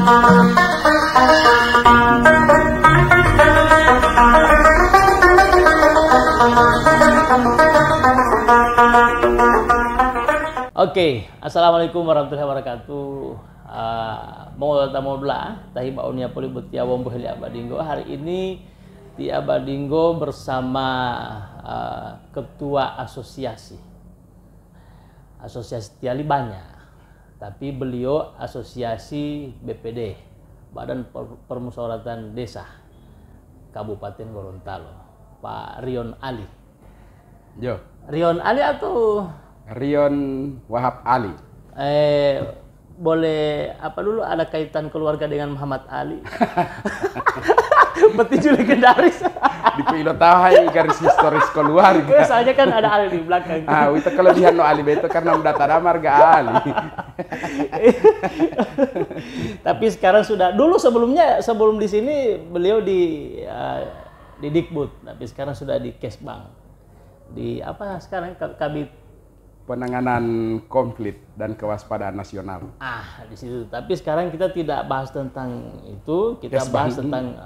Oke, assalamualaikum warahmatullahi wabarakatuh. Mau tamu belah, tahi baunia polibut tia wombo heli Abadinggo. Hari ini di Abadinggo bersama ketua asosiasi Tiali banyak, tapi beliau asosiasi BPD, Badan Permusyawaratan Desa Kabupaten Gorontalo, Pak Rion Ali. Jo. Rion Ali atau Rion Wahab Ali. Boleh apa dulu, ada kaitan keluarga dengan Muhammad Ali? Petinju legendaris. Di pilotahai garis historis keluarga. Soalnya kan ada Ali di belakang. Itu kelebihan no Ali itu karena mendata marga Ali. Tapi sekarang sudah, dulu sebelum di sini beliau di Dikbud, tapi sekarang sudah di Kesbang. Di apa sekarang Kabit Penanganan Konflik dan Kewaspadaan Nasional. Di situ. Tapi sekarang kita tidak bahas tentang itu, kita bahas tentang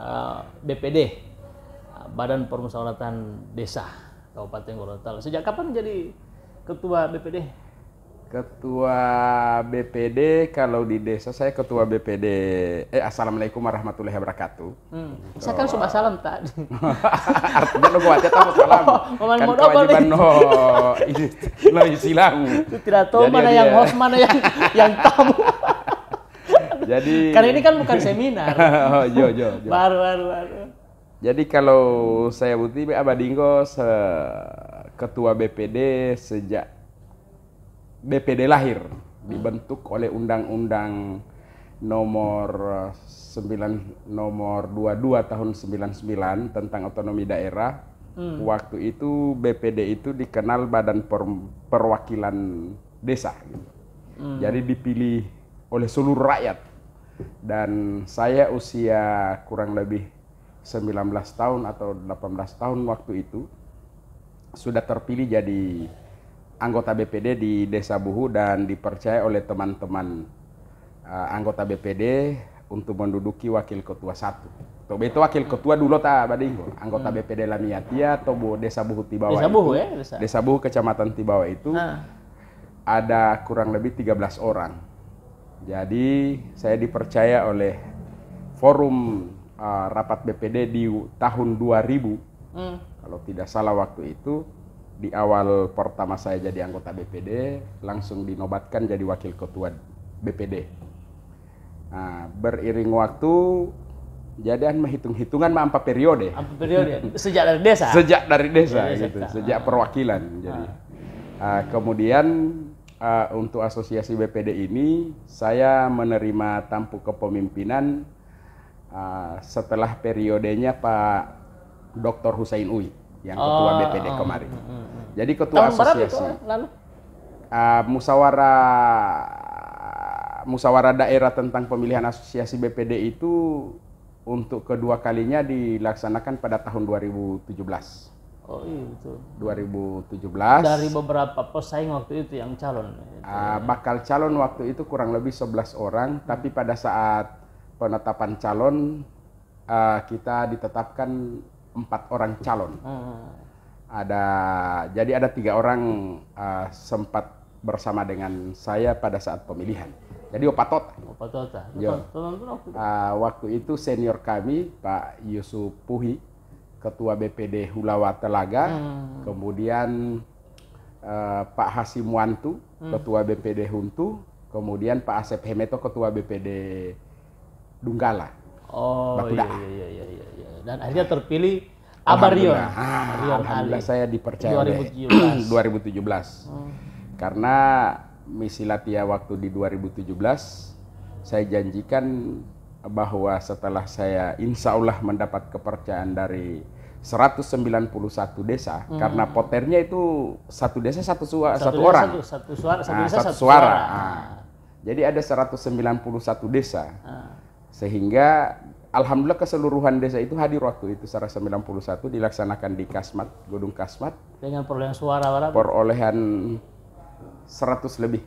BPD, Badan Permusyawaratan Desa Kabupaten Gorontalo. Sejak kapan menjadi ketua BPD? Ketua BPD kalau di desa saya ketua BPD. Assalamualaikum warahmatullahi wabarakatuh. Saya kan sudah salam tadi. Artinya lo gua tahu salam. Kan kewajiban no isilamu. Tidak tahu mana yang host, mana yang tamu. Jadi karena ini kan bukan seminar. Jo. Baru. Jadi kalau saya buti Abadinggo ketua BPD sejak BPD lahir, dibentuk oleh Undang-Undang nomor 22 tahun 99 tentang otonomi daerah. Waktu itu BPD itu dikenal Badan Perwakilan Desa. Gitu. Jadi dipilih oleh seluruh rakyat. Dan saya usia kurang lebih 19 tahun atau 18 tahun waktu itu sudah terpilih jadi anggota BPD di Desa Buhu dan dipercaya oleh teman-teman anggota BPD untuk menduduki wakil ketua 1. Itu wakil ketua dulu tak Badinggo, anggota BPD Lamiatia atau Desa Buhu Tibawa. Desa Buhu ya, Desa Buhu Kecamatan Tibawa itu ada kurang lebih 13 orang. Jadi saya dipercaya oleh forum rapat BPD di tahun 2000. Kalau tidak salah waktu itu di awal pertama saya jadi anggota BPD, langsung dinobatkan jadi wakil ketua BPD. Nah, beriring waktu, jadi menghitung-hitungan 4 periode. 4 periode? Sejak dari desa? Sejak dari desa, gitu. Sejak perwakilan. Jadi, kemudian untuk asosiasi BPD ini, saya menerima tampuk kepemimpinan setelah periodenya Pak Dr. Husain Uy yang ketua BPD kemarin. Jadi ketua asosiasi. Lalu? Musyawarah daerah tentang pemilihan asosiasi BPD itu untuk kedua kalinya dilaksanakan pada tahun 2017. Oh iya betul. 2017. Dari beberapa pesaing waktu itu yang calon. Bakal calon waktu itu kurang lebih 11 orang, tapi pada saat penetapan calon kita ditetapkan 4 orang calon. Jadi ada 3 orang sempat bersama dengan saya pada saat pemilihan. Jadi opatota. Waktu itu senior kami Pak Yusuf Puhi, ketua BPD Hulawa Telaga, kemudian Pak Hasim Wantu, ketua BPD Huntu, kemudian Pak Asep Hemeto, ketua BPD Dunggala. Iya. Dan akhirnya terpilih Abarion. Alhamdulillah saya dipercaya 2017. Karena misi Latia waktu di 2017 saya janjikan bahwa setelah saya insya Allah mendapat kepercayaan dari 191 desa, karena poternya itu satu desa satu orang. Satu suara. Jadi ada 191 desa. Sehingga alhamdulillah keseluruhan desa itu hadir waktu itu 191 dilaksanakan di Kasmat, Gedung Kasmat. Dengan perolehan suara berapa? Perolehan 100 lebih.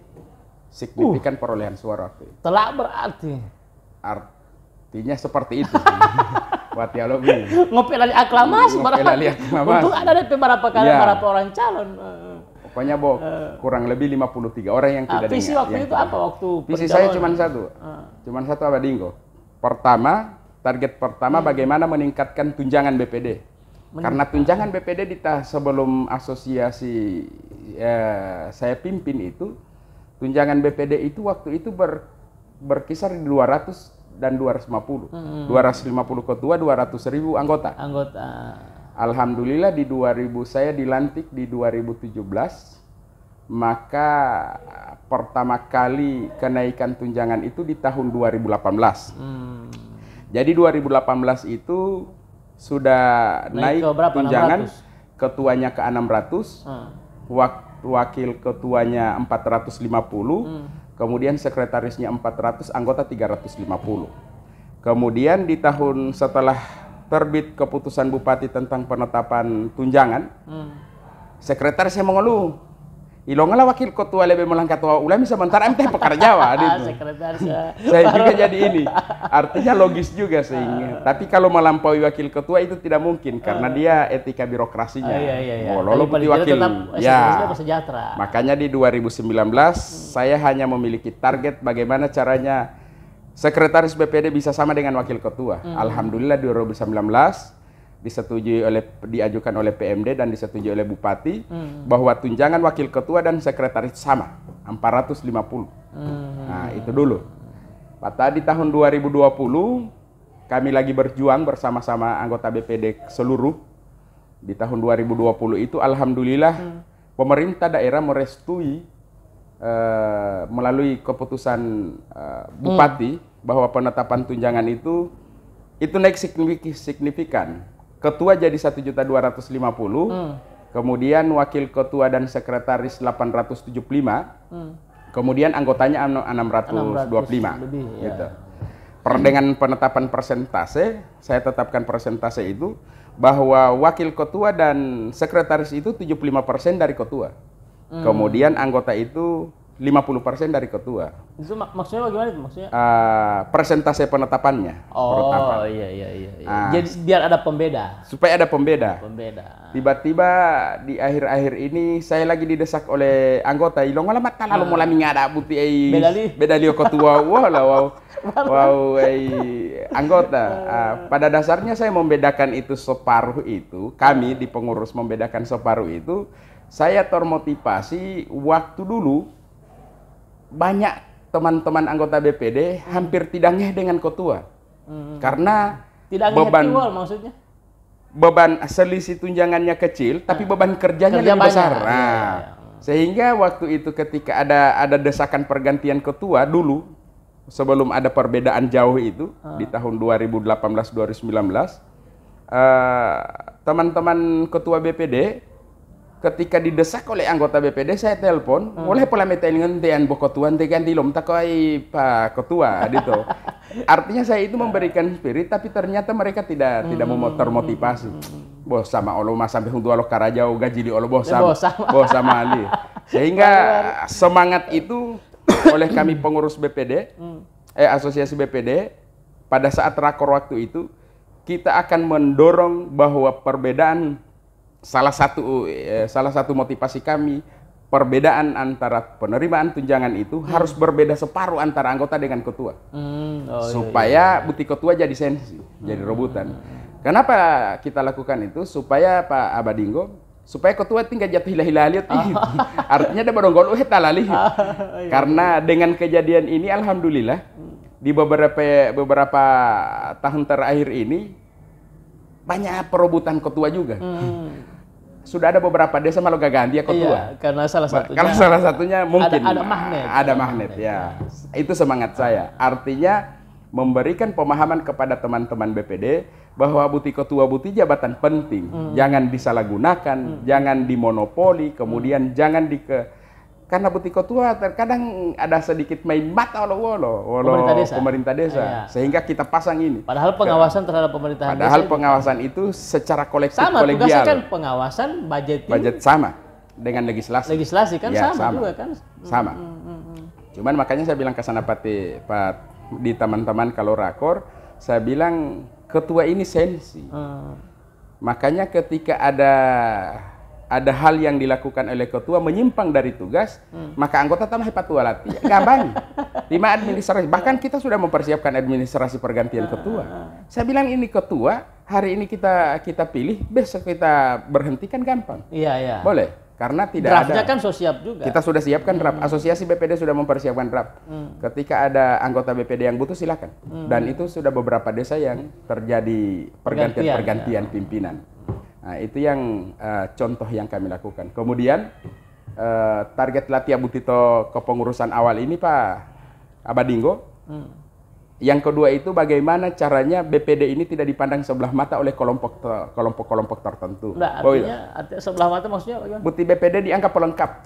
Signifikan perolehan suara waktu itu. Telak berarti. artinya seperti itu. Wati alobi. Ngopi lali aklamasi. Ngopi lali aklamasi. Untuk ada DP berapa kali Ya. berapa orang calon. Pokoknya kurang lebih 53 orang yang tidak dengar. Visi waktu itu apa waktu Visi saya pencalonan? cuma satu. Cuma satu Abadingo. Pertama, target pertama bagaimana meningkatkan tunjangan BPD. Karena tunjangan BPD sebelum asosiasi saya pimpin itu, tunjangan BPD itu waktu itu berkisar di 200 dan 250. 250 ketua, 200.000 anggota. Alhamdulillah di 2000 saya dilantik di 2017, maka pertama kali kenaikan tunjangan itu di tahun 2018. Jadi 2018 itu sudah naik tunjangan 600. Ketuanya ke 600, wakil ketuanya 450, kemudian sekretarisnya 400, anggota 350. Kemudian di tahun setelah terbit keputusan Bupati tentang penetapan tunjangan, sekretaris saya mengeluh, ilonglah wakil ketua lebih melangkat ulah sementara MT pekerjawa gitu. Saya juga jadi ini, artinya logis juga sehingga. Tapi kalau melampaui wakil ketua itu tidak mungkin karena dia etika birokrasinya. Lalu wakil, ya. Makanya di 2019 saya hanya memiliki target bagaimana caranya sekretaris BPD bisa sama dengan wakil ketua. Alhamdulillah 2019 diajukan oleh PMD dan disetujui oleh Bupati bahwa tunjangan wakil ketua dan sekretaris sama 450. Nah, itu dulu. Pada di tahun 2020 kami lagi berjuang bersama-sama anggota BPD seluruh. Di tahun 2020 itu alhamdulillah pemerintah daerah merestui melalui keputusan Bupati bahwa penetapan tunjangan itu naik signifikan. Ketua jadi 1.250.000, kemudian wakil ketua dan sekretaris 875, kemudian anggotanya 625. Lebih, gitu. Dengan penetapan persentase, saya tetapkan persentase itu bahwa wakil ketua dan sekretaris itu 75% dari ketua. Kemudian anggota itu 50% dari ketua. Itu maksudnya bagaimana itu maksudnya? Persentase penetapannya. Iya. Jadi biar ada pembeda. Supaya ada pembeda. Tiba-tiba di akhir-akhir ini saya lagi didesak oleh anggota. Ilong malah mata lalu mulai ngada buti bedali ketua. Wow, anggota. Pada dasarnya saya membedakan itu separuh itu. Kami di pengurus membedakan separuh itu. Saya termotivasi waktu dulu banyak teman-teman anggota BPD hampir tidak ngeh dengan ketua. Karena tidak maksudnya? Beban selisih tunjangannya kecil, tapi beban kerjanya lebih besar. Sehingga waktu itu ketika ada desakan pergantian ketua dulu, sebelum ada perbedaan jauh itu, di tahun 2018-2019, teman-teman ketua BPD, ketika didesak oleh anggota BPD, saya telepon, oleh pola metelingan tian bokotuan tekan dilom takai Pak Ketua gitu. Artinya saya itu memberikan spirit, tapi ternyata mereka tidak mau termotivasi. Bos sama olo mas sampai hundu alo karajau gaji di olo bos sama ali. Sehingga semangat itu oleh kami pengurus BPD, asosiasi BPD, pada saat rakor waktu itu kita akan mendorong bahwa perbedaan salah satu motivasi kami, perbedaan antara penerimaan tunjangan itu harus berbeda separuh antara anggota dengan ketua. Supaya buti ketua jadi sensi, jadi rebutan. Kenapa kita lakukan itu? Supaya Pak Abadingo, supaya ketua tinggal jatuh hilah-hilah artinya dia beronggol talali. Karena dengan kejadian ini alhamdulillah di beberapa tahun terakhir ini banyak perebutan ketua juga. Sudah ada beberapa desa malah ganti ya ketua. Iya, karena salah satunya mungkin ada magnet. Ya. Itu semangat saya. Artinya memberikan pemahaman kepada teman-teman BPD bahwa buti ketua buti jabatan penting. Jangan disalahgunakan, jangan dimonopoli, kemudian jangan karena buti ketua terkadang ada sedikit main mata pemerintah desa. Iya. Sehingga kita pasang ini. Padahal pengawasan terhadap pemerintahan desa. Pengawasan itu secara kolektif sama, kolegial. tugasnya kan pengawasan, budget sama dengan legislasi. Legislasi kan ya, sama juga kan. Sama. Cuman makanya saya bilang ke sana Pak di teman-teman kalau rakor, saya bilang ketua ini sensi. Makanya ketika ada hal yang dilakukan oleh ketua menyimpang dari tugas, maka anggota tambah patua latih. Gampang. 5 administrasi. Bahkan kita sudah mempersiapkan administrasi pergantian ketua. Saya bilang ini ketua, hari ini kita pilih, besok kita berhentikan gampang. Iya, iya. Boleh. Karena tidak draftnya ada. Kan so siap juga. Kita sudah siapkan draft. Asosiasi BPD sudah mempersiapkan draft. Ketika ada anggota BPD yang butuh silakan. Dan itu sudah beberapa desa yang terjadi pergantian pimpinan. Nah, itu yang contoh yang kami lakukan. Kemudian target Latia Butito kepengurusan awal ini Pak Abadinggo. Yang kedua itu bagaimana caranya BPD ini tidak dipandang sebelah mata oleh kelompok tertentu. Nah, artinya sebelah mata maksudnya bagaimana? Bukti BPD dianggap pelengkap.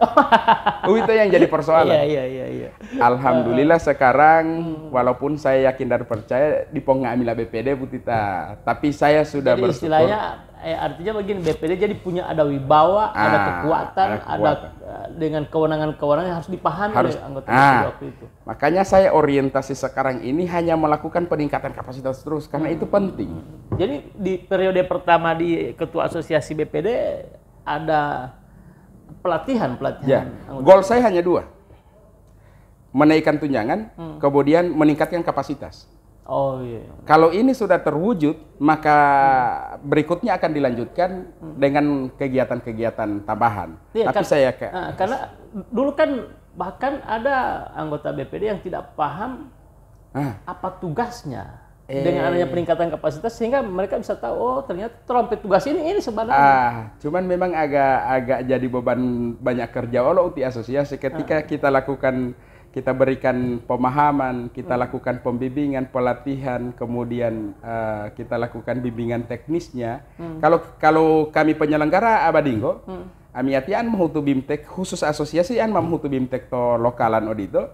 Itu yang jadi persoalan. Iya. Alhamdulillah sekarang walaupun saya yakin dan percaya di Pongamila BPD Butita, tapi saya sudah jadi bersyukur. Istilahnya artinya begini, BPD jadi punya ada wibawa, ada kekuatan, ada dengan kewenangan-kewenangan yang harus dipahami oleh anggota BPD waktu itu. Makanya saya orientasi sekarang ini hanya melakukan peningkatan kapasitas terus karena itu penting. Jadi di periode pertama di Ketua Asosiasi BPD ada pelatihan. Ya, goal saya hanya 2. Menaikkan tunjangan, kemudian meningkatkan kapasitas. Oh iya. Kalau ini sudah terwujud, maka berikutnya akan dilanjutkan dengan kegiatan-kegiatan tambahan. Iya, Tapi karena dulu kan bahkan ada anggota BPD yang tidak paham apa tugasnya. Dengan adanya peningkatan kapasitas sehingga mereka bisa tahu, oh ternyata trompet tugas ini sebenarnya. Cuman memang agak jadi beban banyak kerja oleh uti asosiasi ketika kita berikan pemahaman, kita lakukan pembimbingan, pelatihan, kemudian kita lakukan bimbingan teknisnya. Kalau kami penyelenggara Abadinggo, amiatian mahutu bimtek khusus asosiasi an mahutu bimtek to lokalan odito,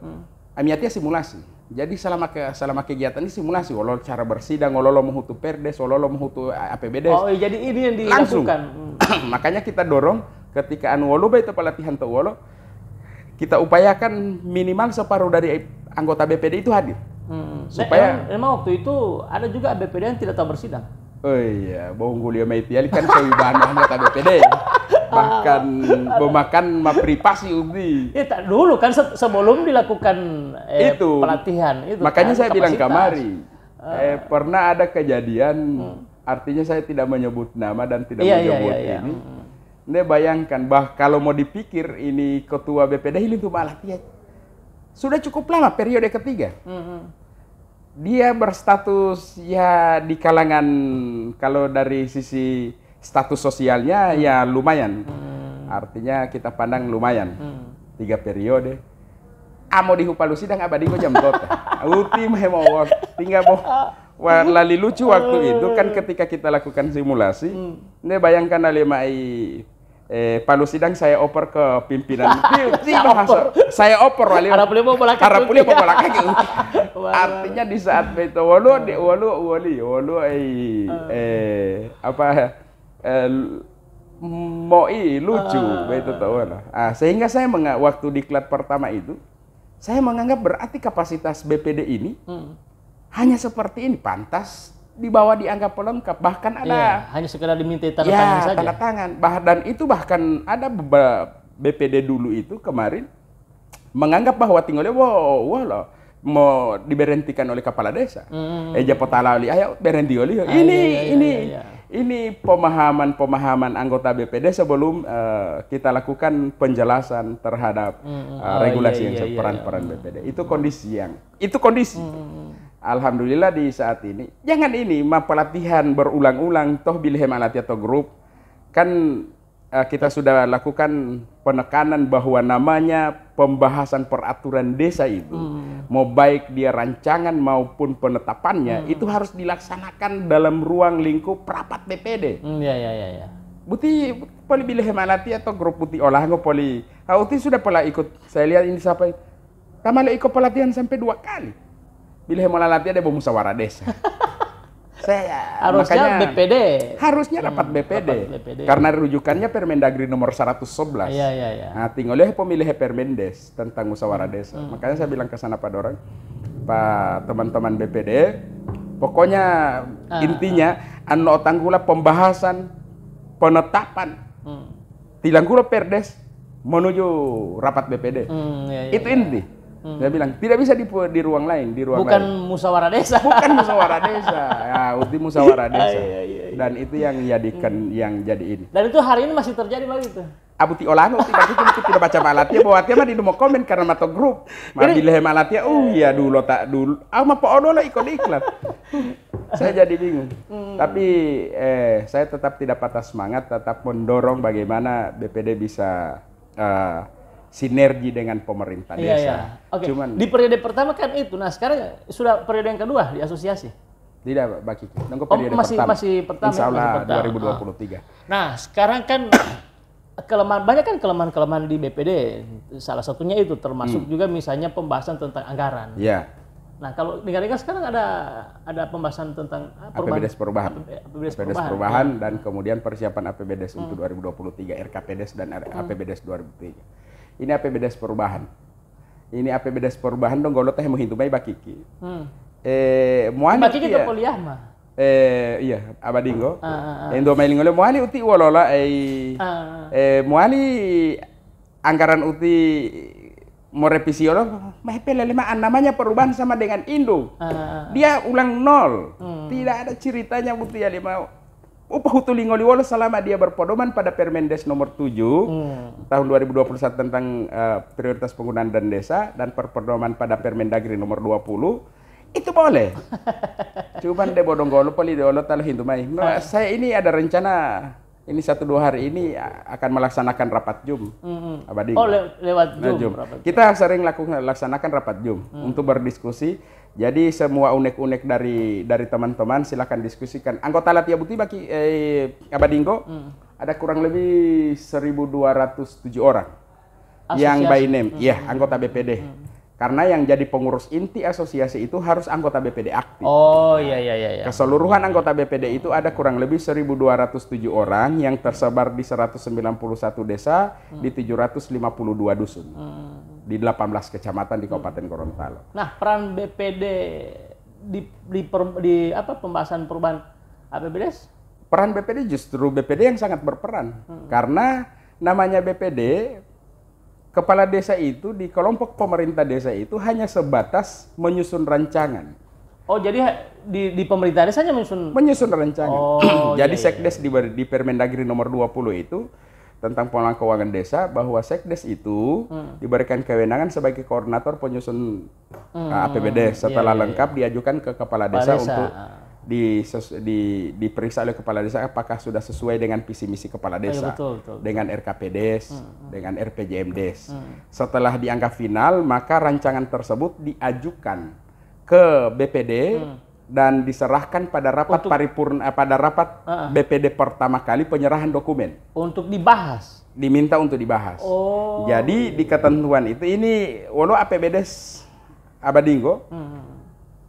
amiatia simulasi. Jadi selama kegiatan ini simulasi, walau cara bersidang, walau mahutu perdes, walau mahutu APBD. Oh, jadi ini yang dilakukan. Makanya kita dorong ketika walo itu pelatihan to walo, kita upayakan minimal separuh dari anggota BPD itu hadir. Supaya memang waktu itu ada juga BPD yang tidak tahu bersidang. Oh iya, Bonggulio Maitiali kan kewibaan anggota BPD. Bahkan memakan privasi undi. Tak dulu kan sebelum dilakukan pelatihan itu. Makanya kan, saya bilang kamari. Pernah ada kejadian, artinya saya tidak menyebut nama dan tidak menyebut ini. Anda bayangkan, kalau mau dipikir ini ketua BPD ini tuh malah dia sudah cukup lama periode ketiga. Dia berstatus ya di kalangan, kalau dari sisi status sosialnya ya lumayan. Artinya kita pandang lumayan. 3 periode. Mau dihupalu sidang Abadinggo jam tota. Ultim hemawar. Tinggal lali lucu waktu itu kan ketika kita lakukan simulasi. Anda bayangkan alimai palu sidang saya oper ke pimpinan. Saya oper wali. Harap mau belakang. Artinya di saat itu wali moi lucu begitu tahu lah. Sehingga saya waktu diklat pertama itu saya menganggap berarti kapasitas BPD ini hanya seperti ini, pantas dibawa dianggap pelengkap, bahkan ada hanya sekedar diminta tanda tangan saja. Tanda tangan. Dan itu bahkan ada BPD dulu itu kemarin menganggap bahwa tinggalnya mau diberhentikan oleh kepala desa. Japotalali, ayo berhenti oleh. Ini pemahaman anggota BPD sebelum kita lakukan penjelasan terhadap regulasi yang peran-peran BPD. Itu kondisi Alhamdulillah di saat ini. Jangan ini pelatihan berulang-ulang toh bilhem alati atau grup kan kita sudah lakukan penekanan bahwa namanya pembahasan peraturan desa itu mau baik dia rancangan maupun penetapannya itu harus dilaksanakan dalam ruang lingkup rapat BPD. Ya. Buti poli bilhem alati atau grup putih olahraga poli. Uti sudah pernah ikut. Saya lihat ini sampai tamala ikut pelatihan sampai 2 kali. Bilhem alati ada musyawarah desa. Harusnya BPD. Harusnya rapat BPD. Karena rujukannya Permendagri nomor 111. Iya. Nah, tinggalnya pemilih Permendes tentang musyawarah desa. Makanya saya bilang ke sana pada orang, Pak teman-teman BPD, pokoknya intinya anu tanggula pembahasan penetapan tilanggula Perdes menuju rapat BPD. Itu inti. Saya bilang tidak bisa di ruang lain, di ruang bukan lain. musyawarah desa. Bukan musyawarah desa. Ya, uti musyawarah desa. Dan itu yang jadikan yang jadi ini. Dan itu hari ini masih terjadi lagi tuh. Abu ti olano tidak itu tidak baca malatia bahwa dia mah di mau komen karena mato grup. Mabileh malatia, iya dulu tak dulu. Ma po odola ikut iklan. Saya jadi bingung. Tapi saya tetap tidak patah semangat, tetap mendorong bagaimana BPD bisa sinergi dengan pemerintah desa. Iya. Oke. Cuman di periode pertama kan itu. Nah, sekarang sudah periode yang kedua di asosiasi. Tidak, Pak Kiki. Nunggu periode masih pertama. Insya Allah masih pertama. 2023. Nah, sekarang kan banyak kan kelemahan-kelemahan di BPD. Salah satunya itu termasuk juga misalnya pembahasan tentang anggaran. Iya. Nah, kalau dengar-dengar sekarang ada pembahasan tentang APBDes perubahan. APBDes perubahan dan kemudian persiapan APBDes untuk 2023, RKPDes dan APBDes 2003. Ini APBDes perubahan. Ini APBDes perubahan dong golo teh mohintu bae bakiki. Moani Baki kita kuliah mah. Iya, abadingo. Endo mailing oleh moani uti walola moani anggaran uti mau revisi lo mah namanya perubahan sama dengan Indo. Dia ulang nol. Tidak ada ceritanya uti ya lima upah hutulingo liwolo selama dia berpedoman pada Permendes nomor 7 tahun 2021 tentang prioritas penggunaan dana desa dan berpedoman pada Permendagri nomor 20 itu boleh. Cuman de bodong golo poli de olo tal hindu mai. Saya ini ada rencana ini 1-2 hari ini akan melaksanakan rapat Jum. Abadi. Oh, lewat Jum. Kita sering laksanakan rapat Jum untuk berdiskusi. Jadi semua unek-unek dari teman-teman silakan diskusikan. Anggota Latia Buti bagi Abadingo ada kurang lebih 1.207 orang yang by name, anggota BPD. Karena yang jadi pengurus inti asosiasi itu harus anggota BPD aktif. Oh iya. Keseluruhan anggota BPD itu ada kurang lebih 1.207 orang yang tersebar di 191 desa di 752 dusun. Di 18 kecamatan di Kabupaten Gorontalo. Nah, peran BPD di pembahasan perubahan APBDes? Peran BPD justru BPD yang sangat berperan. Karena namanya BPD, kepala desa itu di kelompok pemerintah desa itu hanya sebatas menyusun rancangan. Oh, jadi di pemerintah desanya menyusun rancangan. Jadi Sekdes di Permendagri nomor 20 itu tentang pengelolaan keuangan desa bahwa Sekdes itu diberikan kewenangan sebagai koordinator penyusun APBD setelah lengkap diajukan ke kepala desa untuk diperiksa oleh kepala desa apakah sudah sesuai dengan visi misi kepala desa, betul. dengan RKPDes, dengan RPJMDes. Setelah dianggap final, maka rancangan tersebut diajukan ke BPD dan diserahkan pada rapat paripurna pada rapat BPD pertama kali penyerahan dokumen untuk dibahas. Diminta untuk dibahas. Jadi di ketentuan itu ini walau APBDes Abadingo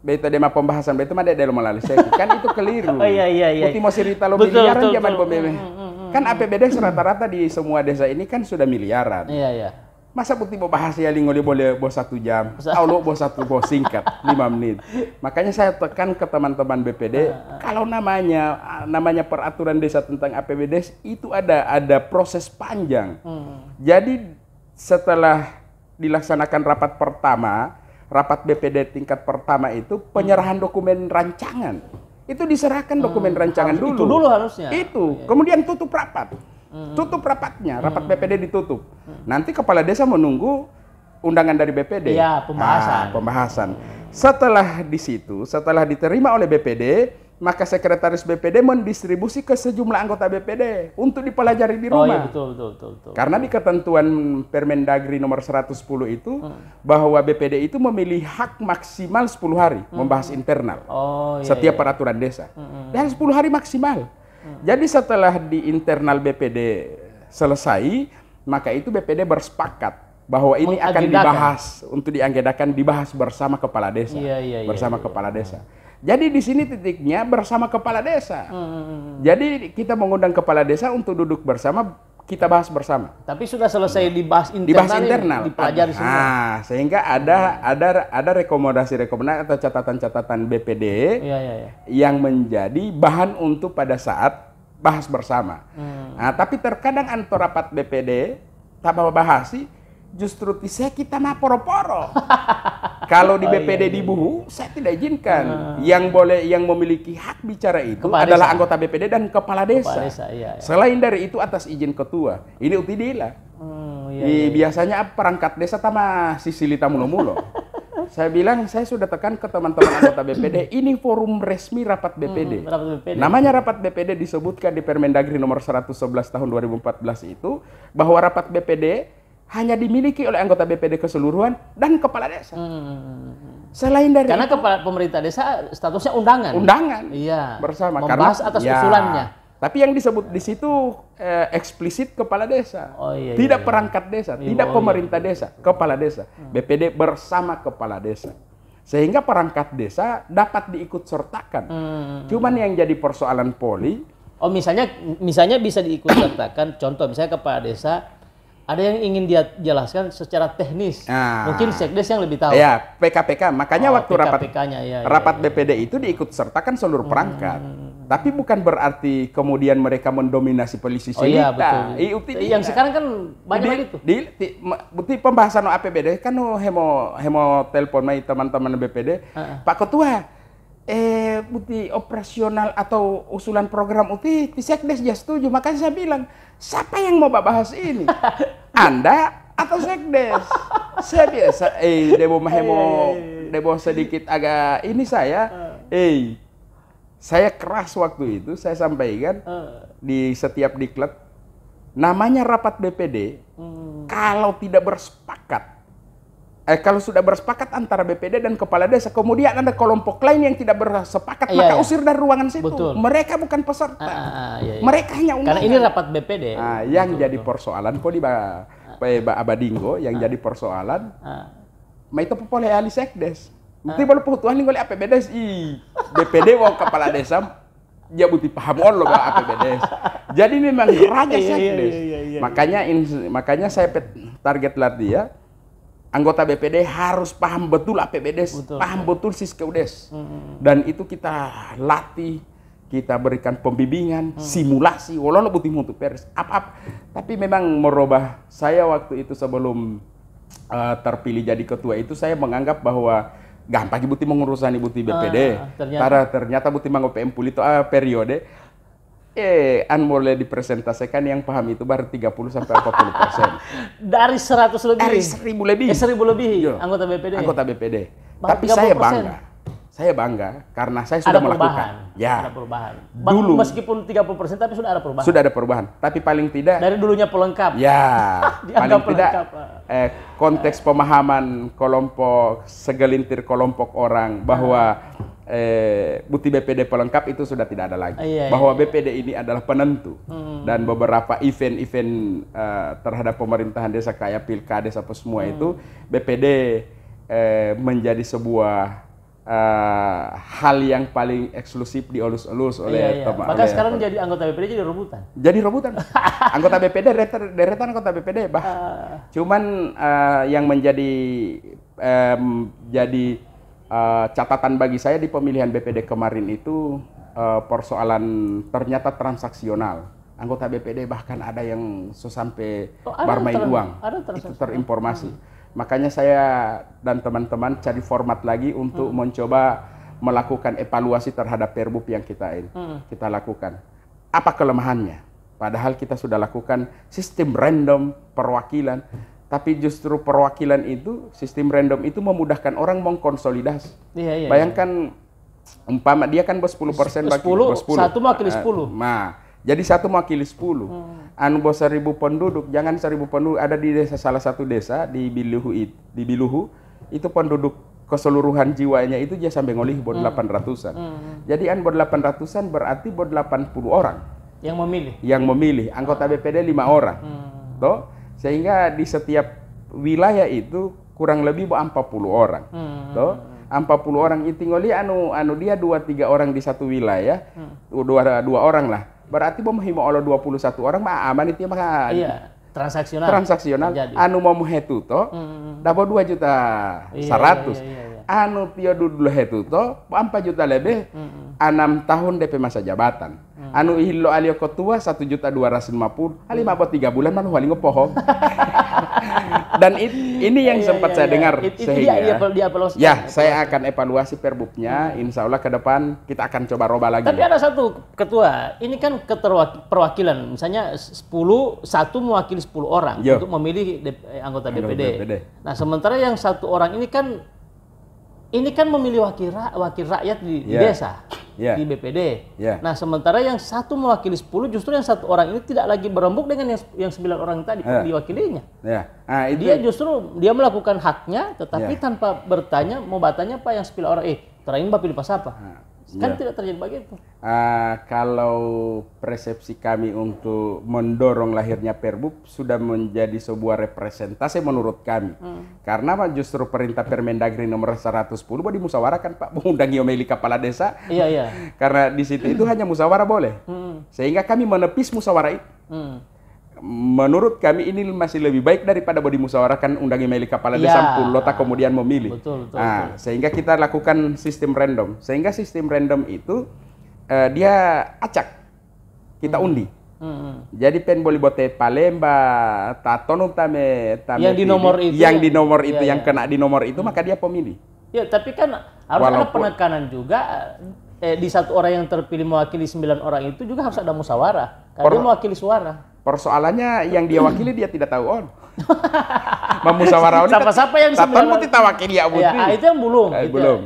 beto dema pembahasan beto mah dalam melalui kan itu keliru. Iya. Uti mau cerita lo miliaran zaman kan APBDes rata-rata di semua desa ini kan sudah miliaran. Iya. Masa putih mau bahas ya lingoli boleh bos 1 jam, kalau bos singkat 5 menit. Makanya saya tekan ke teman-teman BPD, kalau namanya peraturan desa tentang APBDes itu ada proses panjang. Jadi setelah dilaksanakan rapat pertama, rapat BPD tingkat pertama itu penyerahan dokumen rancangan. Itu diserahkan dokumen rancangan dulu. Itu dulu harusnya. Kemudian tutup rapat. Tutup rapatnya, rapat BPD ditutup. Nanti kepala desa menunggu undangan dari BPD. Iya, pembahasan. Setelah diterima oleh BPD, maka sekretaris BPD mendistribusi ke sejumlah anggota BPD untuk dipelajari di rumah. Oh iya, betul. Karena di ketentuan Permendagri nomor 110 itu bahwa BPD itu memilih hak maksimal 10 hari membahas internal. Setiap peraturan desa. Dan 10 hari maksimal. Jadi setelah di internal BPD selesai, maka itu BPD bersepakat bahwa ini akan dibahas untuk dibahas bersama kepala desa. Bersama kepala desa. Jadi di sini titiknya bersama kepala desa. Jadi kita mengundang kepala desa untuk duduk bersama kita bahas bersama. Tapi sudah selesai dibahas internal, dipelajari semua. Sehingga ada rekomendasi-rekomendasi atau catatan-catatan BPD yang menjadi bahan untuk pada saat bahas bersama. Nah, tapi terkadang antar rapat BPD tak bahas sih, justru kita mah poro-poro. Kalau di BPD di Buhu, saya tidak izinkan. Yang memiliki hak bicara itu adalah anggota BPD dan kepala desa. Selain dari itu atas izin ketua. Ini utidila. Biasanya perangkat desa sama sisilita mulo-mulo. Saya bilang, saya sudah tekan ke teman-teman anggota BPD, ini forum resmi rapat BPD. Namanya rapat BPD disebutkan di Permendagri nomor 111 tahun 2014 itu, bahwa rapat BPD hanya dimiliki oleh anggota BPD keseluruhan dan kepala desa. Selain dari karena kepala pemerintah desa statusnya undangan. Iya. Bersama. Membahas atas usulannya. Tapi yang disebut di situ eksplisit kepala desa. Tidak perangkat desa, tidak pemerintah desa, kepala desa. BPD bersama kepala desa. Sehingga perangkat desa dapat diikut sertakan. Cuman yang jadi persoalan poli. Misalnya bisa diikut sertakan. Contoh misalnya kepala desa. Ada yang ingin dia jelaskan secara teknis. Mungkin Sekdes yang lebih tahu. Ya, PKPK. Makanya waktu rapat BPD itu diikut sertakan seluruh perangkat. Tapi bukan berarti kemudian mereka mendominasi polisi silita. Yang sekarang kan banyak itu. Di pembahasan APBD kan hemo telepon mai teman-teman BPD. Pak Ketua, bukti operasional atau usulan program UTI di Sekdes ya setuju. Makanya saya bilang, siapa yang mau bahas ini? Anda atau Sekdes? Saya biasa, debo sedikit agak ini saya keras waktu itu, saya sampaikan di setiap diklat, namanya rapat BPD, kalau tidak bersepakat, kalau sudah bersepakat antara BPD dan kepala desa, kemudian ada kelompok lain yang tidak bersepakat, maka usir dari ruangan situ. Betul. Mereka bukan peserta. Mereka hanya undangan. Karena ini rapat BPD. Yang jadi persoalan, kok di Abadinggo, yang jadi persoalan, itu boleh ahli Sekdes. Bukti baru putuhan nih APBD, BPD mau kepala desa, dia butuh paham loh APBD. Jadi memang raja Sekdes. Makanya saya target dia. Anggota BPD harus paham betul APBD, paham betul Siskeudes. Dan itu kita latih, kita berikan pembimbingan, simulasi, walau butuh untuk pers. Tapi memang merubah saya waktu itu sebelum terpilih jadi ketua itu, saya menganggap bahwa gampang butuh mengurusan butuh BPD. Ternyata butuh PM pulih itu periode. Boleh dipresentasikan yang paham itu baru 30-40%. Dari 100 lebih? Dari 1000 lebih. 1000 lebih anggota BPD? Anggota BPD. Tapi saya bangga. Saya bangga karena saya sudah melakukan. Ada perubahan. Dulu meskipun 30% tapi sudah ada perubahan. Sudah ada perubahan. Tapi paling tidak. Dari dulunya pelengkap. Ya. paling tidak konteks pemahaman kelompok, segelintir kelompok orang bahwa bukti BPD pelengkap itu sudah tidak ada lagi. Bahwa BPD ini adalah penentu. Dan beberapa event-event terhadap pemerintahan desa kayak pilkades apa semua itu, BPD menjadi sebuah hal yang paling eksklusif dielus-elus oleh teman. Maka sekarang jadi anggota BPD jadi rebutan. Jadi rebutan. Anggota BPD deretan anggota BPD cuman yang menjadi catatan bagi saya di pemilihan BPD kemarin itu persoalan ternyata transaksional. Anggota BPD bahkan ada yang sampai bermain uang. Itu terinformasi. Makanya saya dan teman-teman cari format lagi untuk mencoba melakukan evaluasi terhadap Perbub yang kita lakukan. Apa kelemahannya? Padahal kita sudah lakukan sistem random perwakilan. Tapi justru perwakilan itu, sistem random itu memudahkan orang mengkonsolidasi. Bayangkan, umpama dia kan 10% bagi 10. Satu mewakili 10. Jadi satu mewakili 10. Anu 1000 penduduk, jangan 1000 penduduk, ada di desa salah satu desa di Biluhu, itu penduduk keseluruhan jiwanya itu dia sampai ngolih buat 800-an. Jadi buat 800-an berarti buat 80 orang. Yang memilih. Anggota BPD 5 orang. Toh? Sehingga di setiap wilayah itu kurang lebih 40 orang. Toh? 40 orang itu ngoli dia 2-3 orang di satu wilayah, dua orang lah. berarti mau himo olo 21 orang mah aman itu mah. Iya, transaksional. Transaksional. Anu mau hetu to, dapat 2.100.000. Anu tio dulu hetu to, 4 juta lebih, 6 tahun DP masa jabatan. Anu ihlo alio ketua 1.250.000, ali mabot 3 bulan malu wali ngepohong. Dan ini yang sempat saya dengar sehingga. Ya, saya akan evaluasi perbuknya. Insya Allah ke depan kita akan coba roba lagi. Tapi ada satu ketua, ini kan perwakilan, misalnya 1 mewakili 10 orang untuk memilih anggota DPD. Nah, sementara yang 1 orang ini kan memilih wakil rakyat di desa, di BPD. Nah, sementara yang 1 mewakili 10, justru yang 1 orang ini tidak lagi berembuk dengan yang 9 orang tadi diwakilinya. Nah, itu... Dia melakukan haknya, tetapi tanpa bertanya, mau bertanya Pak yang 9 orang, terakhir Bapak pilih pas apa? Kan tidak terjadi begitu. Kalau persepsi kami untuk mendorong lahirnya Perbuk sudah menjadi sebuah representasi menurut kami. Karena justru perintah Permendagri nomor 110 mau dimusyawarahkan Pak, mengundangi omeli kepala desa. Iya. Karena di situ itu hanya musyawarah boleh. Sehingga kami menepis musyawarah itu. Menurut kami ini masih lebih baik daripada dimusyawarahkan undangi meli kepala desa lota kemudian memilih. Betul. Sehingga kita lakukan sistem random. Sehingga sistem random itu dia acak. Kita undi. Jadi pen boleh bote Palemba, tatonum tame yang di nomor itu. Yang di nomor itu yang kena di nomor itu maka dia pemilih. Ya, tapi kan harus ada penekanan juga. Di 1 orang yang terpilih mewakili 9 orang itu juga harus ada musyawarah. Karena dia mewakili suara. Persoalannya yang dia wakili dia tidak tahu memusyawarah siapa yang Tatan mau kita wakili ya itu yang belum.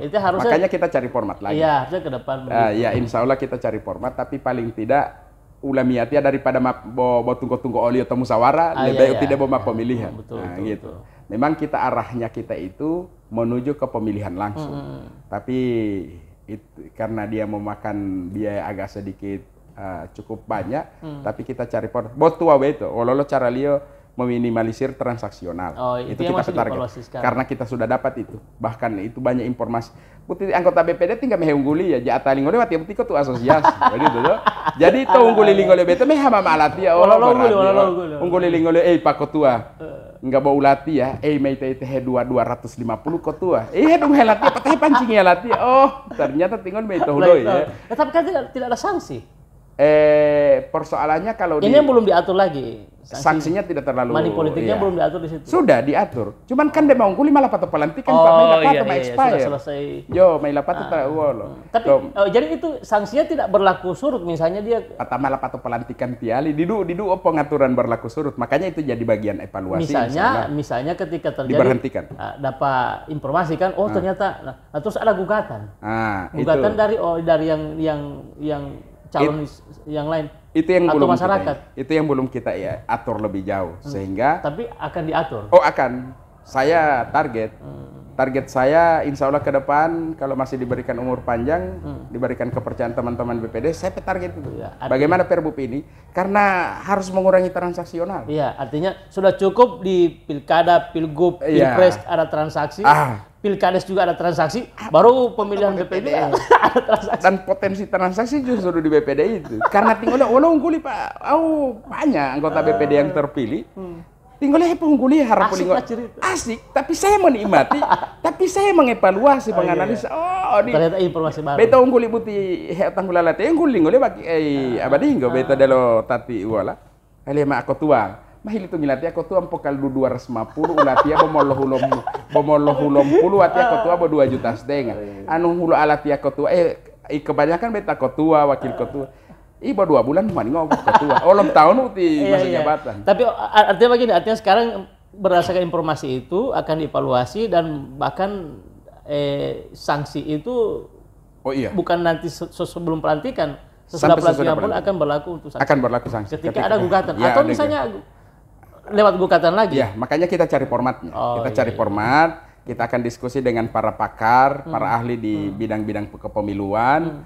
Itu harusnya. Makanya kita cari format lagi. Iya, harusnya ke depan. Ya, insya Allah kita cari format, tapi paling tidak ulamiatia daripada mau tunggu-tunggu oli atau musyawarah, lebih tidak mau pemilihan. Betul. Memang kita arahnya kita itu menuju ke pemilihan langsung. Tapi karena dia memakan biaya agak sedikit cukup banyak, tapi kita cari buat tua itu, ololo cara Leo meminimalisir transaksional. Itu kita target. Karena kita sudah dapat itu. Bahkan itu banyak informasi. Putih anggota BPD tinggal mengungguli ya, jatah lingole wati putih tu asosiasi. Jadi itu ungguli lingole beto meh hama malati ya. Ungguli lingole Pak Ketua. Enggak bau lati ya. Mei teh 250 ketua. Dong helati apa teh pancing ya lati. Ternyata tinggal mei tohuloi ya. Tapi kan tidak ada sanksi. Persoalannya kalau ini yang belum diatur lagi. Sanksinya tidak terlalu. Money politiknya belum diatur di situ. Sudah diatur. Cuman kan dia mau nguli malah patah pelantikan Pak Mei lapata mau expire. Sudah selesai. Mei lapata tak Tapi jadi itu sanksinya tidak berlaku surut, misalnya dia patah malah patah pelantikan tiali didu pengaturan berlaku surut. Makanya itu jadi bagian evaluasi. Misalnya ketika terjadi diberhentikan. Dapat informasi kan ternyata terus ada gugatan. Gugatan itu. dari yang calon yang lain itu yang atau belum masyarakat itu yang belum kita atur lebih jauh sehingga tapi akan diatur. Akan saya target saya insya Allah ke depan kalau masih diberikan umur panjang, diberikan kepercayaan teman-teman BPD, saya target itu. Bagaimana Perbup ini karena harus mengurangi transaksional. Iya, artinya sudah cukup di pilkada, pilgub, pilpres ada transaksi. Pilkades juga ada transaksi, baru pemilihan BPD ada transaksi. Dan potensi transaksi justru di BPD itu. Karena tinggal ungguli Pak, banyak anggota BPD yang terpilih. Tinggalnya pengungguli harap asik, tapi saya menikmati, tapi saya mengevaluasi, menganalisa. Ternyata informasi baru. Beta ungguli putih tanggulalate, ungguli bagi abadingo beta delo tati wala. Elema aku tuang. Mahil itu ngilati aku tuh ampokal 250 ulatia bomoloh hulom puluh ati aku tuh 2,5 juta. Anu hulu alati aku tuh kebanyakan beta ketua wakil ketua. Baru 2 bulan mani ngomong ketua. Ulang tahun uti masa jabatan. Tapi artinya begini, artinya sekarang berdasarkan informasi itu akan dievaluasi dan bahkan sanksi itu bukan nanti sebelum pelantikan, setelah pelantikan pun akan berlaku untuk sanksi. Akan berlaku sanksi. Ketika ada gugatan atau misalnya lewat gugatan lagi. Ya, makanya kita cari formatnya. Cari format, kita akan diskusi dengan para pakar, para ahli di bidang-bidang kepemiluan.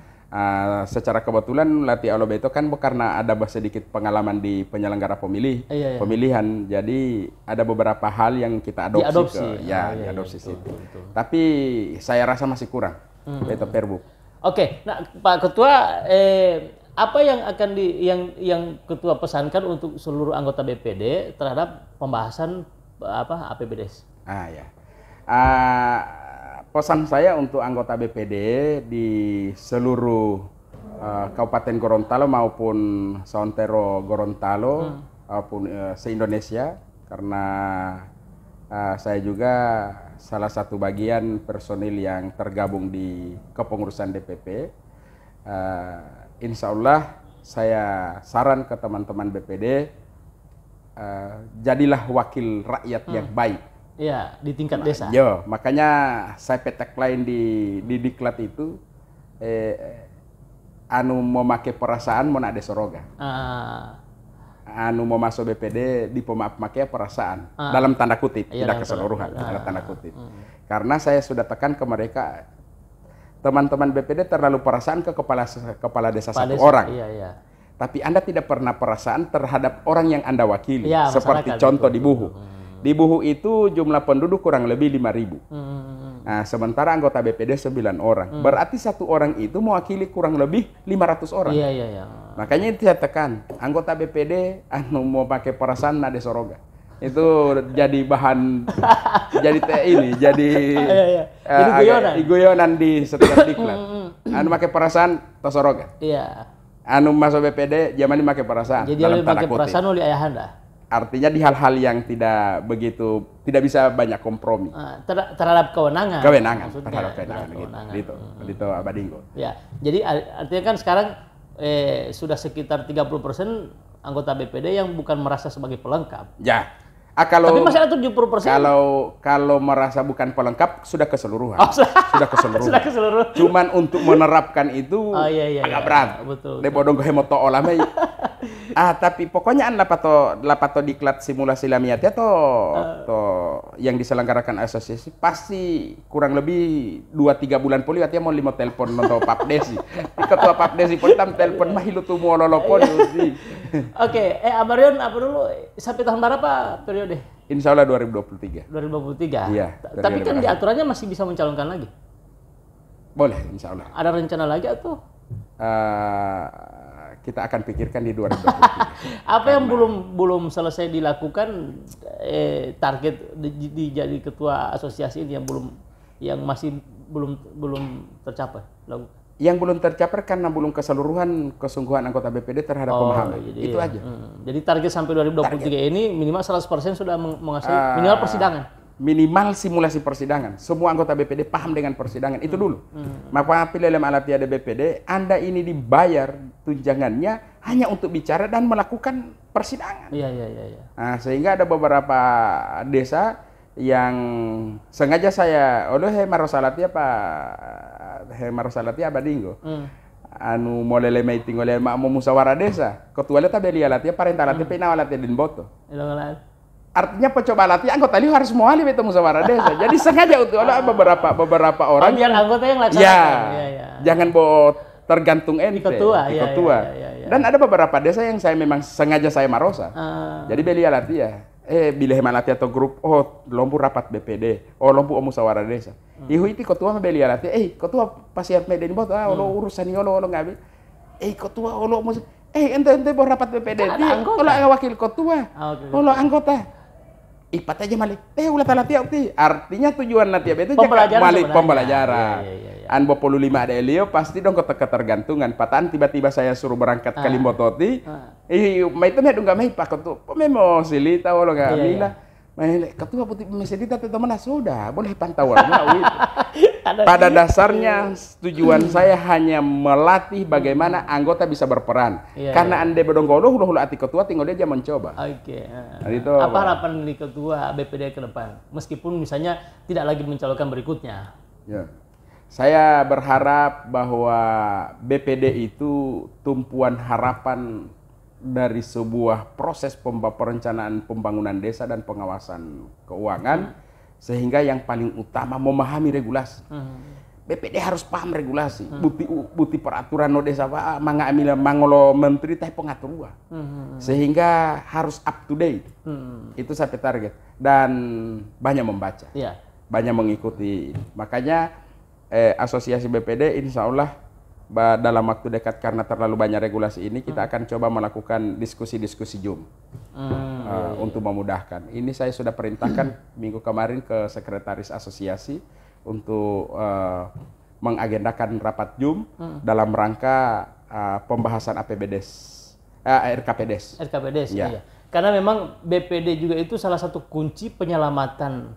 Secara kebetulan Lati Alobe itu kan karena ada sedikit pengalaman di penyelenggara pemilihan. Jadi ada beberapa hal yang kita adopsi. Diadopsi situ. Tapi saya rasa masih kurang. Itu Perbup. Oke, nah Pak Ketua, Apa yang akan yang ketua pesankan untuk seluruh anggota BPD terhadap pembahasan APBDes? Ya. Pesan saya untuk anggota BPD di seluruh Kabupaten Gorontalo maupun Santero Gorontalo maupun se-Indonesia, karena saya juga salah satu bagian personil yang tergabung di kepengurusan DPP. Insya Allah saya saran ke teman-teman BPD, jadilah wakil rakyat yang baik. Iya, di tingkat desa. Yo, makanya saya petak lain di diklat itu, anu memakai perasaan mau ada soroga. Anu mau masuk BPD di pemakai perasaan dalam tanda kutip, tidak keseluruhan, dalam tanda kutip. Karena saya sudah tekan ke mereka, teman-teman BPD terlalu perasaan ke kepala desa satu orang. Iya. Tapi Anda tidak pernah perasaan terhadap orang yang Anda wakili. Ya, seperti contoh di Buhu. Di Buhu itu jumlah penduduk kurang lebih 5.000. Nah, sementara anggota BPD 9 orang. Berarti satu orang itu mewakili kurang lebih 500 orang. Iya. Makanya itu saya tekan, anggota BPD anu mau pakai perasaan nade soroga. Itu jadi bahan jadi guyonan di setiap diklat. Anu pakai perasaan tosoroga. Iya. Anu masuk BPD zaman ini pakai perasaan. Jadi lebih pakai perasaan oleh ayahanda. Artinya di hal-hal yang tidak bisa banyak kompromi. Terhadap kewenangan. Terhadap kewenangan gitu. Gitu Abadinggo. Ya, jadi artinya kan sekarang sudah sekitar 30% anggota BPD yang bukan merasa sebagai pelengkap. Ya. Tapi masih ada 70%. Kalau merasa bukan pelengkap sudah keseluruhan. Sudah keseluruhan. Cuman untuk menerapkan itu agak berat. Betul. De bodong hemoto olame. Tapi pokoknya lapato diklat simulasi lamiatnya yang diselenggarakan asosiasi pasti kurang lebih 2-3 bulan poli artinya mau 5 telepon nonton Papdesi. Ketua Papdesi pun tam telepon mahilu tu mau lolopon. Oke, Abarion apa dulu sampai tahun berapa periode? Insya Allah 2023. 2023. Iya. Tapi kan di aturannya masih bisa mencalonkan lagi. Boleh, insya Allah. Ada rencana lagi atau? Kita akan pikirkan di 2023. Apa yang belum selesai dilakukan target jadi ketua asosiasi ini yang masih belum tercapai? Yang belum tercapai karena belum keseluruhan kesungguhan anggota BPD terhadap pemahaman. Itu aja. Jadi target sampai 2023 ini minimal 100% sudah menguasai minimal persidangan. Minimal simulasi persidangan. Semua anggota BPD paham dengan persidangan. Itu dulu. Maka apabila dalam alatiada BPD, Anda ini dibayar tunjangannya hanya untuk bicara dan melakukan persidangan. Iya. Nah, sehingga ada beberapa desa yang sengaja saya marosalatia Abadinggo. Anu molele maiting oleh mau musyawarah desa. Ketua leta belia latia parenta latia pina latia din boto. Artinya pencoba latih anggota liu harus muali itu musyawarah desa. Jadi sengaja untuk beberapa orang biar anggota yang laksanakan. Ya. Jangan tergantung ente. Ketua. Dan ada beberapa desa yang saya memang sengaja saya marosa. Jadi belia latih bila hemalati atau grup lompu rapat BPD, lompu musyawarah desa. Ihu itu ketua belia latih, ketua pasien meden bot, lo urusan lo ngabi. Ketua ente rapat BPD. Kalau wakil ketua, kalau anggota. Ipat aja malik. Ulah talatia ukti. Artinya tujuan natia itu jaga malik pembelajaran. An 25 ada Elio pasti dong ketergantungan. Patan tiba-tiba saya suruh berangkat ke Limbototi. Itu medung enggak pak ketua. Memo silita lo enggak mila. Ketua putih mesilita teman sudah boleh pantau Pada dasarnya tujuan saya hanya melatih bagaimana anggota bisa berperan. Karena ande bedonggolo hulu ati ketua tinggal dia mencoba. Oke. Apa harapan di ketua BPD ke depan? Meskipun misalnya tidak lagi mencalonkan berikutnya. Ya. Saya berharap bahwa BPD itu tumpuan harapan dari sebuah proses perencanaan pembangunan desa dan pengawasan keuangan, sehingga yang paling utama memahami regulasi. BPD harus paham regulasi, bukti peraturan no desa manga amila mangolo menteri teh pengatur sehingga harus up to date. Itu sampai target dan banyak membaca, banyak mengikuti. Makanya asosiasi BPD insya Allah dalam waktu dekat karena terlalu banyak regulasi ini kita akan coba melakukan diskusi-diskusi Zoom untuk memudahkan. Ini saya sudah perintahkan minggu kemarin ke sekretaris asosiasi untuk mengagendakan rapat Zoom dalam rangka pembahasan APBDes, RKPDes. RKPDes, ya. iya. Karena memang BPD juga itu salah satu kunci penyelamatan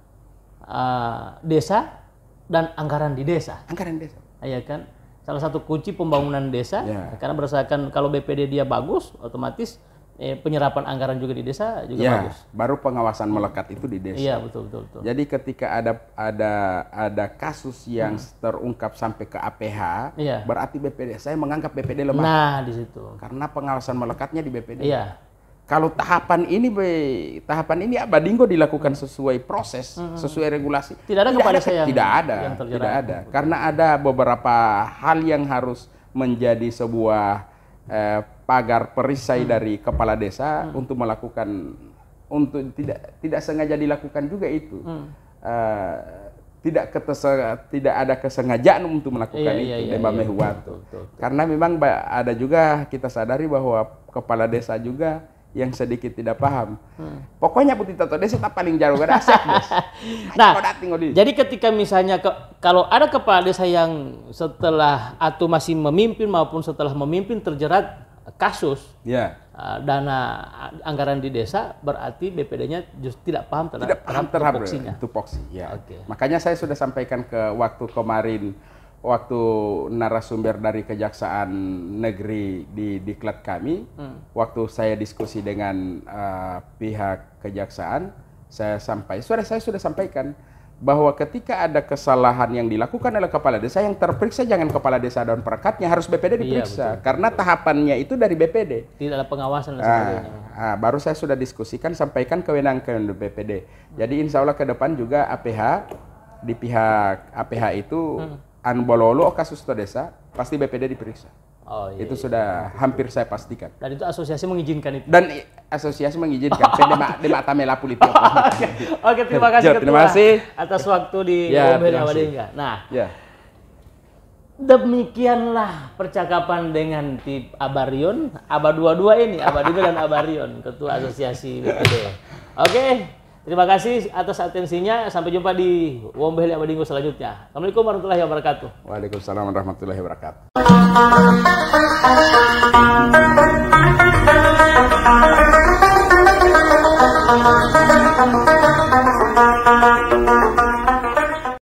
desa dan anggaran di desa. Anggaran desa. Iya kan? Salah satu kunci pembangunan desa. Ya. Karena berdasarkan kalau BPD dia bagus, otomatis penyerapan anggaran juga di desa juga bagus. Baru pengawasan melekat itu di desa. Iya, betul. Jadi ketika ada kasus yang terungkap sampai ke APH, berarti BPD. Saya menganggap BPD lemah. Nah, di situ. Karena pengawasan melekatnya di BPD. Iya. Kalau tahapan ini Abadinggo dilakukan sesuai proses, sesuai regulasi. Tidak ada kepada saya yang tidak ada. Karena ada beberapa hal yang harus menjadi sebuah pagar perisai dari kepala desa untuk melakukan, untuk tidak sengaja dilakukan juga itu. Tidak ada kesengajaan untuk melakukan itu, Mbak Mehwato. Karena memang ada juga kita sadari bahwa kepala desa juga yang sedikit tidak paham. Pokoknya Putih Toto Desa tak paling jauh ada aset. Nah, jadi ketika misalnya kalau ada kepala desa yang setelah atau masih memimpin maupun setelah memimpin terjerat kasus dana anggaran di desa, berarti BPD-nya justru tidak paham terhadap tupoksinya. Ya. Makanya saya sudah sampaikan waktu kemarin, waktu narasumber dari Kejaksaan Negeri di diklat kami, waktu saya diskusi dengan pihak kejaksaan, saya sudah sampaikan bahwa ketika ada kesalahan yang dilakukan oleh kepala desa, yang terperiksa jangan kepala desa dan perekatnya, harus BPD diperiksa. Karena tahapannya itu dari BPD. Tidak ada pengawasan dan sebagainya. Baru saya sudah diskusikan, sampaikan kewenangan BPD. Jadi insya Allah ke depan juga APH, di pihak APH itu Anbololo kasus to desa pasti BPD diperiksa. Itu sudah hampir saya pastikan. Dan itu asosiasi mengizinkan itu. Dan asosiasi mengizinkan. Demak tamela politik. Oke, terima kasih Ketua atas waktu di Wombele Abadinggo. Nah, demikianlah percakapan dengan Tip Abarion, Aba 22 ini, Abadinggo dan Abarion, Ketua Asosiasi BPD. Oke. Terima kasih atas atensinya. Sampai jumpa di Wombele Abadinggo selanjutnya. Assalamualaikum warahmatullahi wabarakatuh. Waalaikumsalam warahmatullahi wabarakatuh.